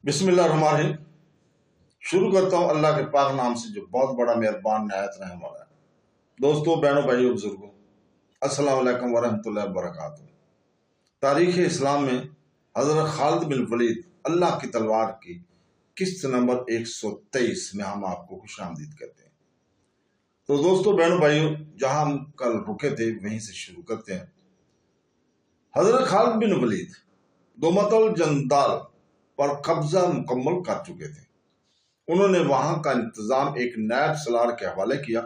बिस्मिल्लाहिर्रहमानिर्रहीम। शुरू करता हूँ अल्लाह के पाक नाम से जो बहुत बड़ा मेहरबान नहायत रहम वाला है। दोस्तों, बहनों, भाइयों, बुजुर्गों, अस्सलाम वालेकुम वरहमतुल्लाहि वबरकातुहू। तारीख़ इस्लाम में हज़रत खालिद बिन वलीद अल्लाह की तलवार की किस्त नंबर 123 में हम आपको खुशामदीद कहते हैं। तो दोस्तों, बहनों, भाइयों, जहाँ हम कल रुके थे वहीं से शुरू करते हैं। हज़रत खालिद बिन वलीद दोमतल जंदाल पर कब्जा मुकम्मल कर चुके थे। उन्होंने वहां का इंतजाम एक नायब सलार के हवाले किया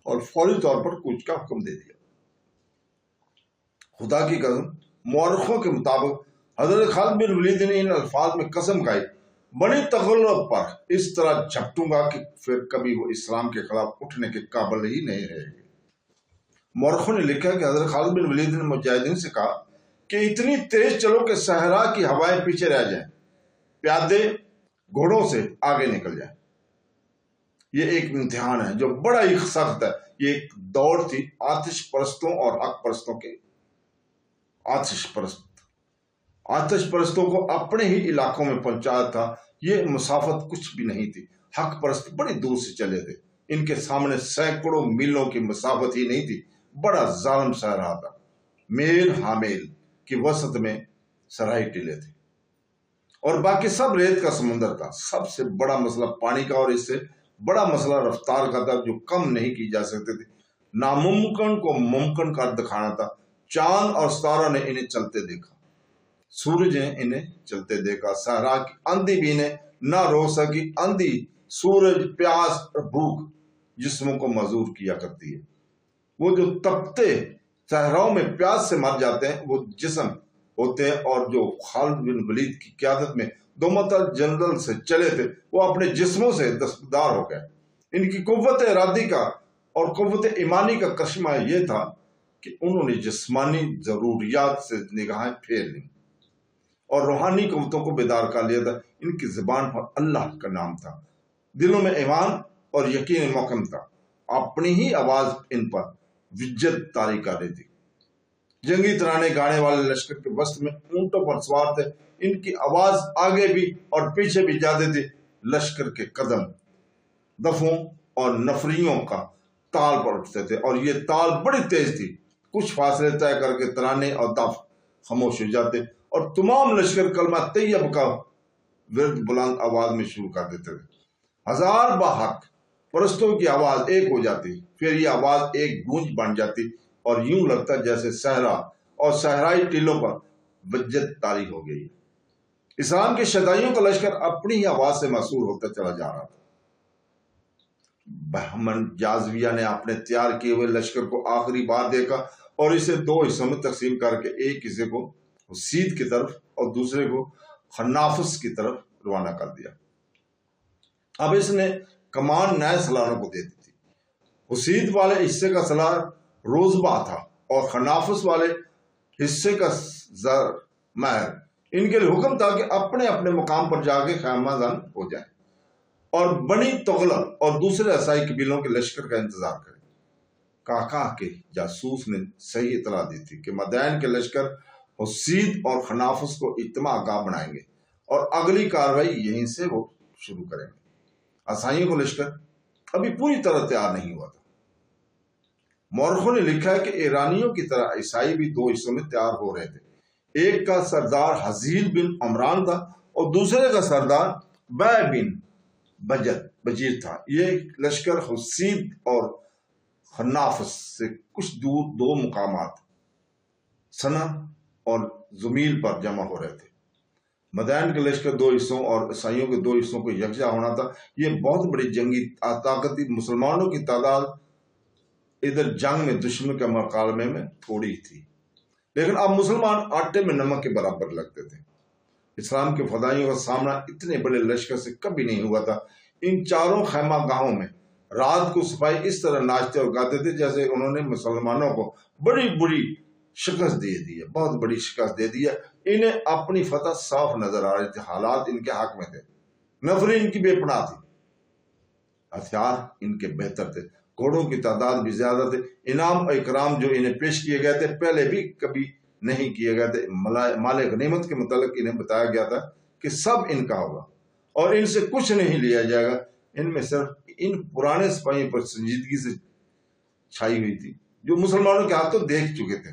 और फौरी तौर पर कूच का हुक्म दे दिया। खुदा की कसम, मुअर्रिखों के मुताबिक हजरत खालिद बिन वलीद ने इन अल्फाज में कसम खाई, बड़ी तगल्लुब पर इस तरह झपटूंगा कि फिर कभी वो इस्लाम के खिलाफ उठने के काबिल ही नहीं रहेगी। मुअर्रिखों ने लिखा कि हजरत खालिद बिन वलीद ने मुजाहिदीन से कहा कि इतनी तेज चलो कि सहरा की हवाएं पीछे रह जाएं, प्यादे घोड़ों से आगे निकल जाए। ये एक इम्तिहान है जो बड़ा ही सख्त है। ये एक दौड़ थी आतिश परस्तों और हक परस्तों के। आतिश परस्तों को अपने ही इलाकों में पहुंचाया था। ये मुसाफत कुछ भी नहीं थी। हक परस्त बड़ी दूर से चले थे। इनके सामने सैकड़ों मीलों की मुसाफत ही नहीं थी। बड़ा जालिम सहरा था। मेल हामेल की वसत में सराय टीले थे और बाकी सब रेत का समुंदर था। सबसे बड़ा मसला पानी का और इससे बड़ा मसला रफ्तार का था जो कम नहीं की जा सकती थी। नामुमकिन को मुमकिन कर दिखाना था। चांद और सितारों ने इन्हें चलते देखा, सूरज ने इन्हें चलते देखा। सहरा की आंधी भी इन्हें ना रोक सकी। आंधी, सूरज, प्यास और भूख जिस्मों को मजूर किया करती है। वो जो तपते सहराओं में प्यास से मर जाते हैं वो जिस्म होते हैं। और जो खालिद बिन वलीद की क़यादत में दोमतल जनरल से चले थे वो अपने जिस्मों से दस्तबरदार हो गए। इनकी कुव्वत इरादी का और कुव्वत ईमानी का करिश्मा ये था कि उन्होंने जिस्मानी जरूरियात से निगाहें फेर ली और रूहानी कुव्वतों को बेदार कर लिया था। इनकी जुबान पर अल्लाह का नाम था, दिलों में ईमान और यकीन मुकम था। अपनी ही आवाज इन पर विज्जत तारी कर रही थी। जंगी तराने गाने वाले लश्कर के वस्त में ऊंटों पर सवार थे। इनकी आवाज आगे भी और पीछे भी जाती थी। लश्कर के कदम दफों और नफरियों का ताल पर उठते थे और ये ताल बड़ी तेज थी। कुछ फासले तय करके तराने और दफ खामोश हो जाते और तमाम लश्कर कलमा तैयब का विरद बुलंद आवाज में शुरू कर देते थे। हजार बाहक परस्तों की आवाज एक हो जाती, फिर ये आवाज एक गूंज बन जाती और यूं लगता जैसे सहरा और सहराई टीलों पर वज्जत तारी हो गई। इस्लाम के शदाइयों का लश्कर अपनी ही आवाज से मशहूर होता चला जा रहा था। बहमन जाजविया ने अपने तैयार किए हुए लश्कर को आखिरी बार देखा और इसे दो हिस्सों में तकसीम करके एक हिस्से को हुसीद की तरफ और दूसरे को खन्नाफस की तरफ रवाना कर दिया। अब इसने कमान नए सलारों को दे दी थी। हुसीद वाले हिस्से का सलार रोजबा था और खनाफस वाले हिस्से का महर। इनके लिए हुक्म था कि अपने अपने मुकाम पर जाके खैमाजान हो जाए और बनी तुगलक और दूसरे असाई कबीलों के लश्कर का इंतजार करें। काका के जासूस ने सही इतला दी थी कि मदैन के लश्कर हुसीद और खनाफस को इत्मा आगाह बनाएंगे और अगली कार्रवाई यहीं से वो शुरू करेंगे। असाइयों को लश्कर अभी पूरी तरह तैयार नहीं हुआ था। मुअर्रिखों ने लिखा है कि ईरानियों की तरह ईसाई भी दो हिस्सों में तैयार हो रहे थे। एक का सरदार हजील बिन अमरान था और दूसरे का सरदार बै बिन बजीर था। ये लश्कर हुसीद और खन्नाफस से कुछ दूर दो मुकामात सना और जुमील पर जमा हो रहे थे। मदैन के लश्कर दो हिस्सों और ईसाइयों के दो हिस्सों को यकजा होना था। ये बहुत बड़ी जंगी ताकत थी। मुसलमानों की तादाद इधर जंग में दुश्मन के मुकाबले में थोड़ी थी, लेकिन अब मुसलमान आटे में नमक के बराबर लगते थे। इस्लाम के फदाइयों का सामना इतने बड़े लश्कर से कभी नहीं हुआ था। इन चारों खैमा गाहों में रात को सिपाही इस तरह नाचते और गाते थे जैसे उन्होंने मुसलमानों को बड़ी बुरी शिकस्त दे दी है, बहुत बड़ी शिकस्त दे दी है। इन्हें अपनी फतह साफ नजर आ रही थी। हालात इनके हक में थे। नफरी इनकी बेपनाह थी। हथियार इनके बेहतर थे। घोड़ों की तादाद भी ज्यादा थे। इनाम और इकराम जो इन्हें पेश किए गए थे पहले भी कभी नहीं किए गए थे। माले गनीमत के मुतालिक इन्हें बताया गया था कि सब इनका होगा। اور ان سے کچھ نہیں لیا جائے گا۔ ان میں صرف ان پرانے سپاہیوں پر سنجیدگی سے چھائی ہوئی تھی جو مسلمانوں کے ہاتھوں دیکھ چکے تھے،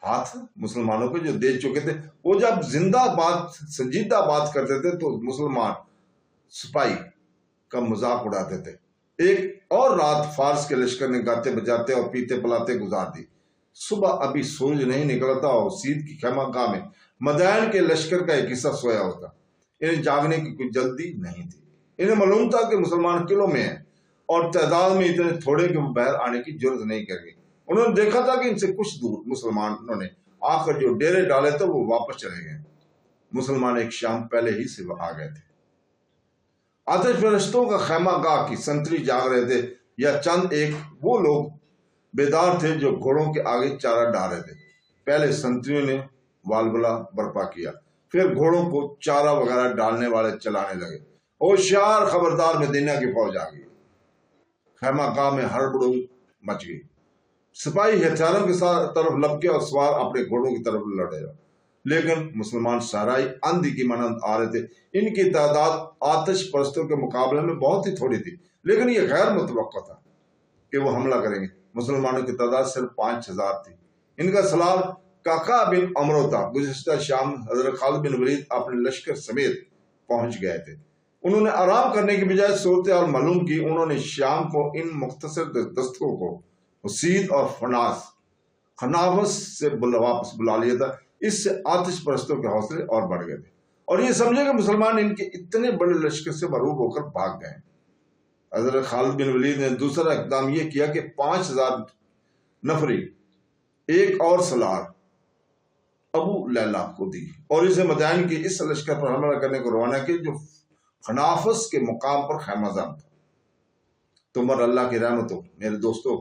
ہاتھ مسلمانوں کو جو دیکھ چکے تھے۔ وہ جب سنجیدہ بات کرتے تھے تو مسلمان سپاہی کا مذاق اڑاتے تھے۔ ایک اور رات فارس کے لشکر نے گاتے بجاتے اور پیتے پلاتے گزار دی۔ صبح ابھی سورج نہیں نکلا تھا اور سید کی خیمہ گاہ میں مدائن کے لشکر کا ایک حصہ سویا ہوتا۔ انہیں جاگنے کی کوئی جلدی نہیں تھی۔ انہیں معلوم تھا کہ مسلمان قلعوں میں ہیں اور تعداد میں اتنے تھوڑے کہ وہ باہر آنے کی ضرورت نہیں کریں گے۔ انہوں نے دیکھا تھا کہ ان سے کچھ دور مسلمانوں نے آ کر جو ڈیرے ڈالے تھے وہ واپس چلے گئے۔ مسلمان ایک شام پہلے ہی سے آ گئے تھے۔ آتش پرستوں کا خیمہ گاہ کی سنتری جاگ رہے تھے یا چند ایک وہ لوگ بیدار تھے جو گھوڑوں کے آگے چارہ ڈال رہے تھے۔ پہلے سنتریوں نے والولا برپا کیا، پھر گھوڑوں کو چارہ وغیرہ ڈالنے والے چلانے لگے۔ ہوشیار خبردار مدینہ کی فوج آ گئی۔ خیمہ گاہ میں ہڑبڑ مچ گئی۔ سپاہی ہتھیاروں کے طرف لپکے اور سوار اپنے گھوڑوں کی طرف لڑے، لیکن مسلمان صحرائی اندھی کی مانند آ رہے تھے۔ ان کی تعداد آتش پرستوں کے مقابلے میں بہت ہی تھوڑی تھی، لیکن یہ غیر متوقع تھا کہ وہ حملہ کریں گے۔ مسلمانوں کی تعداد صرف 5000 تھی۔ ان کا سلار کاکا بن عمرو تھا۔ گزشتہ شام حضرت خالد بن ولید اپنے لشکر سمیت پہنچ گئے تھے۔ انہوں نے آرام کرنے کی بجائے صورتحال معلوم کی۔ انہوں نے شام کو ان مختصر دستوں کو حسید اور خنافس سے واپس بلا لیا تھا۔ اس سے آتش پرستوں کے حوصلے اور بڑھ گئے تھے اور یہ سمجھے کہ مسلمان ان کے اتنے بڑے لشکر سے مرعوب ہو کر بھاگ گئے۔ حضرت خالد بن ولید نے دوسرا اقدام یہ کیا کہ 5000 نفری ایک اور سلار ابو لیلہ کو دی اور اسے مدائن کی اس لشکر پر حملہ کرنے کو روانہ کیا جو خنافس کے مقام پر خیمہ زن تھا۔ تم پر اللہ کی رحمت ہو میرے دوستو،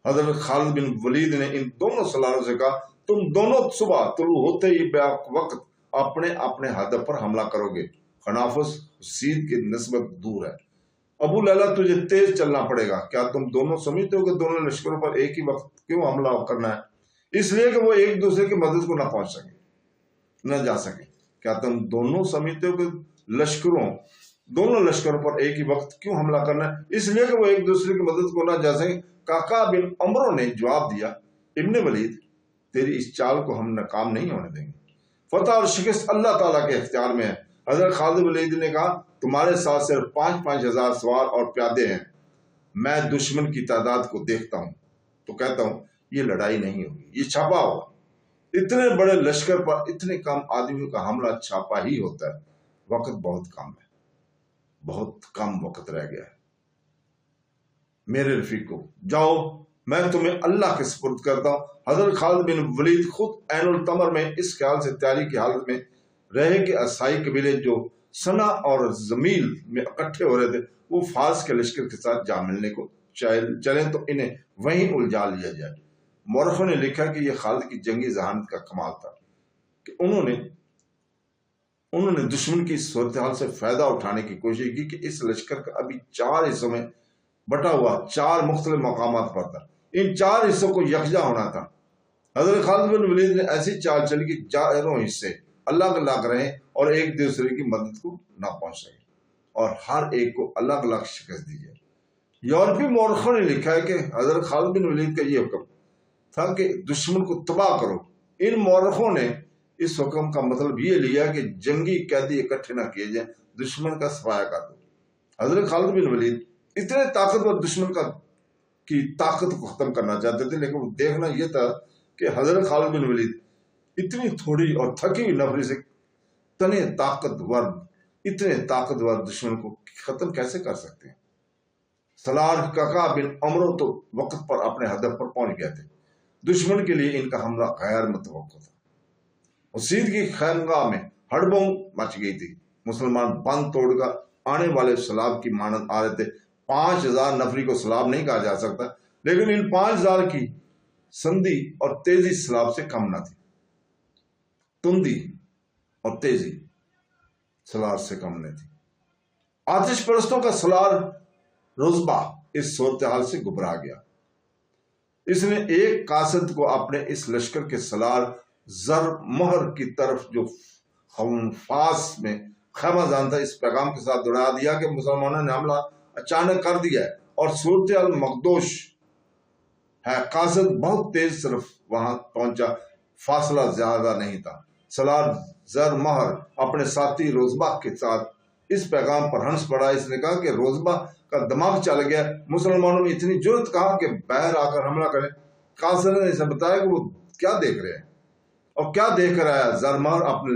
حضرت خالد بن ولید نے ان دونوں سلاروں سے کہا، تم دونوں صبح طلوع ہوتے ہی وقت اپنے اپنے ہدف پر حملہ کرو گے۔ خنافس حسید کی نسبت دور ہے۔ ابو لیلہ تجھے تیز چلنا پڑے گا۔ کیا تم دونوں سمجھتے ہو کہ دونوں لشکروں پر ایک ہی وقت کیوں حملہ کرنا ہے؟ اس لیے کہ وہ ایک دوسرے کی مدد کو نہ پہنچ سکے، نہ جا سکے۔ کیا تم دونوں سمجھتے ہو کہ دونوں لشکروں پر ایک ہی وقت کیوں حملہ کرنا ہے؟ اس لیے کہ وہ ایک دوسرے کی مدد کو نہ جا سکے۔ کاکا بن عمرو نے جواب دیا، ابن ولید تیری اس چال کو ہم ناکام نہیں ہونے دیں گے۔ فتح اور شکست اللہ تعالیٰ کے اختیار میں ہے۔ حضرت خالد بن ولید نے کہا، تمہارے ساتھ صرف 5,000 سوار اور پیادے ہیں۔ میں دشمن کی تعداد کو دیکھتا ہوں تو کہتا ہوں یہ لڑائی نہیں ہوگی، یہ چھاپا ہوگا۔ اتنے بڑے لشکر پر اتنے کم آدمیوں کا حملہ چھاپا ہی ہوتا ہے۔ وقت بہت کم ہے، بہت کم وقت رہ گیا ہے۔ میرے رفیقو، جاؤ، میں تمہیں اللہ کے سپرد کرتا ہوں۔ حضرت خالد بن ولید خود عین التمر میں اس خیال سے تیاری کی حالت میں رہے کہ عیسائی قبیلے جو سنا اور زمیل میں اکٹھے ہو رہے تھے وہ فارس کے لشکر کے ساتھ جا ملنے کو چلیں تو انہیں وہیں الجھا لیا جائے۔ مورخوں نے لکھا کہ یہ خالد کی جنگی ذہانت کا کمال تھا کہ انہوں نے دشمن کی صورتحال سے فائدہ اٹھانے کی کوشش کی کہ اس لشکر کا ابھی 4 حصوں میں بٹا ہوا 4 مختلف مقامات پر تھا۔ ان 4 حصوں کو یکجا ہونا تھا۔ حضرت خالد بن ولید نے ایسی چال چلی کہ 4 حصے الگ الگ رہیں اور ایک دوسرے کی مدد کو نہ پہنچ سکے اور ہر ایک کو الگ الگ شکست دی جائے۔ یورپی مورخوں نے لکھا ہے کہ حضرت خالد بن ولید کا یہ حکم تھا کہ دشمن کو تباہ کرو۔ ان مورخوں نے اس حکم کا مطلب یہ لیا کہ جنگی قیدی اکٹھے نہ کیے جائیں، دشمن کا صفایا کر دو۔ حضرت خالد بن ولید اتنے طاقتور دشمن کی طاقت کو ختم کرنا چاہتے تھے، لیکن وہ دیکھنا یہ تھا کہ حضرت خالد بن ولید اتنی تھوڑی اور تھکی ہوئی نفری سے اتنے طاقتور دشمن کو ختم کیسے کر سکتے ہیں۔ سلار کاکا بن عمرو تو وقت پر اپنے ہدف پر پہنچ گئے تھے۔ دشمن کے لیے ان کا حملہ غیر متوقع تھا۔ حسید کی خیمگاہ میں ہڑبڑ مچ گئی تھی۔ مسلمان بند توڑ کر آنے والے سلاب کی مانند آ رہے تھے۔ 5000 نفری کو سلاب نہیں کہا جا سکتا، لیکن ان 5000 کی سندھی اور تیزی سلاب سے کم نہ تھی۔ تندی اور تیزی سلار سے کم نہ تھی۔ آتش پرستوں کا سلار رزبہ اس صورتحال سے گھبرا گیا۔ اس نے ایک قاصد کو اپنے اس لشکر کے سلار زر مہر کی طرف جو خنفاس میں खैमा जानता इस पैगाम के साथ दौड़ा दिया कि मुसलमानों ने हमला अचानक कर दिया है और सूरत मकदोश है। कासिद बहुत तेज सिर्फ वहां पहुंचा, फासला ज्यादा नहीं था। सलार जर महर अपने साथी रोजबा के साथ इस पैगाम पर हंस पड़ा। इसने कहा कि रोजबा का दिमाग चल गया, मुसलमानों में इतनी जुर्रत कहा कि बाहर आकर हमला करें। कासिद ने इसे बताया कि वो क्या देख रहे हैं और क्या देख रहा है। जरमहर अपने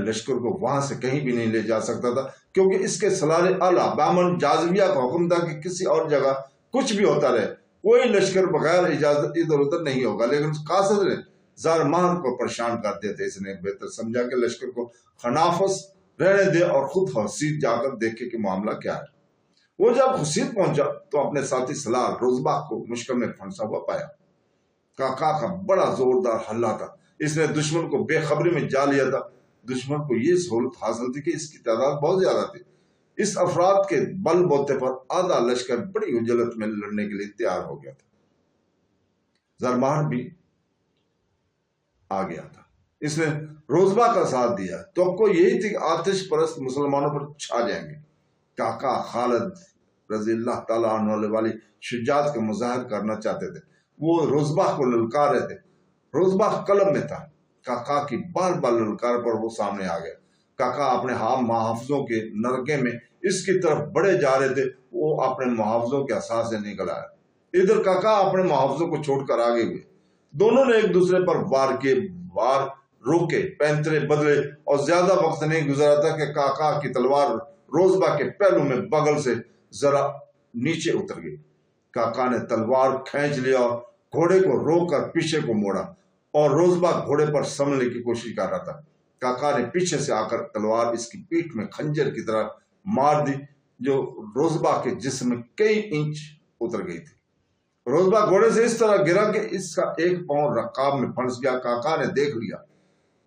लश्कर को वहां से कहीं भी नहीं ले जा सकता था, क्योंकि इसके सलारे आला बामन जाजविया का हुक्म था कि किसी और जगह कुछ भी होता रहे, कोई लश्कर बगैर इजाजत इधर उधर नहीं होगा। लेकिन कासिद ने जरमहर को परेशान कर दिया था। इसने बेहतर समझा कि लश्कर को खनाफस रहने दे और खुद हसीद जाकर देखे कि मामला क्या है। वो जब हसीद पहुंचा तो अपने साथी सलार रोजबा को मुश्किल में फंसा हुआ पाया। काका का बड़ा जोरदार हल्ला था। इसने दुश्मन को बेखबरी में जा लिया था। दुश्मन को ये सहूलत हासिल थी कि इसकी तादाद बहुत ज्यादा थी। इस अफराद के बल बोते पर आधा लश्कर बड़ी उजलत में लड़ने के लिए तैयार हो गया था। जरमहर भी आ गया था। इसने रोजबा का साथ दिया। तो को यही थी कि आतिश परस्त मुसलमानों पर छा जाएंगे। काका खालिद रजी अल्लाह ताला अन्हु वाली शुजात का मुजाहिर करना चाहते थे। वो रोजबा को ललकार रहे थे। रोजबा कलम में था। काका की बार बार ललकार पर वो सामने आ गया। काका अपने मुहाफिजों के नरके में इसकी तरफ बढ़े जा रहे थे। वो अपने मुहाफिजों के एहसास से निकल आया। इधर काका अपने मुहाफिजों को छोड़कर आगे हुए। दोनों ने एक दूसरे पर वार रोके, पैंतरे बदले और ज्यादा वक्त नहीं गुजरा था कि काका की तलवार रोजबा के पहलू में बगल से जरा नीचे उतर गई। काका ने तलवार खींच लिया और घोड़े को रोककर पीछे को मोड़ा और रोजबा घोड़े पर संभलने की कोशिश कर रहा था। काका ने पीछे से आकर तलवार इसकी पीठ में खंजर की तरह मार दी, जो रोजबा के जिस्म में कई इंच उतर गई थी। रोजबा घोड़े से इस तरह गिरा कि इसका एक पांव रकाब में फंस गया। काका ने देख लिया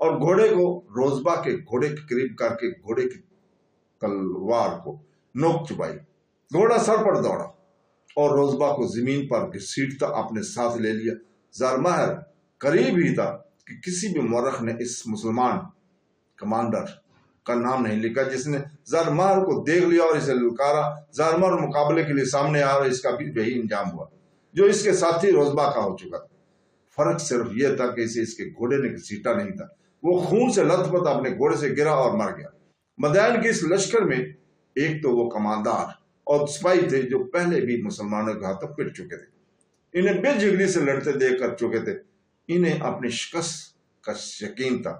और घोड़े को रोजबा के घोड़े के करीब करके घोड़े की तलवार को नोक चुबाई। घोड़ा सर पर दौड़ा और रोजबा को जमीन पर घसीटता अपने साथ ले लिया। जरमहर करीब ही था कि किसी भी मौरख ने इस मुसलमान कमांडर का नाम नहीं लिखा जिसने जरमहर को देख लिया और इसे ललकारा। जरमहर मुकाबले के लिए सामने आ और इसका भी वही इंजाम हुआ जो इसके साथी रोजबा का हो चुका था। फर्क सिर्फ यह था कि इसे इसके घोड़े ने घसीटा नहीं था। वो खून से लथपथ अपने घोड़े से गिरा और मर गया। मदायन के इस लश्कर में एक तो वो कमांडर और सिपाही थे जो पहले भी मुसलमानों के हाथों पिट चुके थे। इन्हें बेजिगरी से लड़ते देख कर चुके थे। इन्हें अपनी शिकस्त का यकीन था।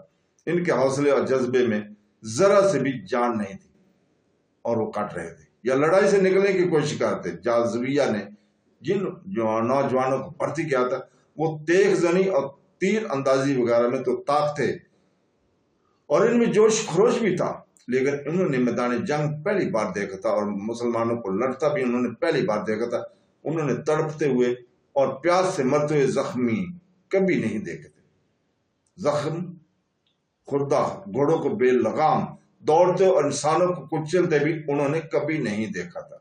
इनके हौसले और जज्बे में जरा से भी जान नहीं थी और वो कट रहे थे या लड़ाई से निकलने की कोशिश करते। जाजविया ने जिन नौजवानों को भर्ती किया था वो तेग जनी और तीर अंदाजी वगैरह में तो ताक थे और इनमें जोश खरोश भी था, लेकिन इन्होंने मैदान जंग पहली बार देखा था और मुसलमानों को लड़ता भी उन्होंने पहली बार देखा था। उन्होंने तड़पते हुए और प्यास से मरते हुए जख्मी कभी नहीं देखे थे। जख्म खुर्दा घोड़ों को बेलगाम दौड़ते और इंसानों को कुचलते भी उन्होंने कभी नहीं देखा था।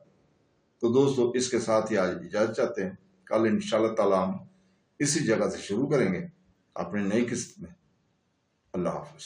तो दोस्तों, इसके साथ ही आज इजाजत चाहते हैं। कल इंशाअल्लाह ताला हम इसी जगह से शुरू करेंगे अपनी नई किस्त में। अल्लाह हाफिज।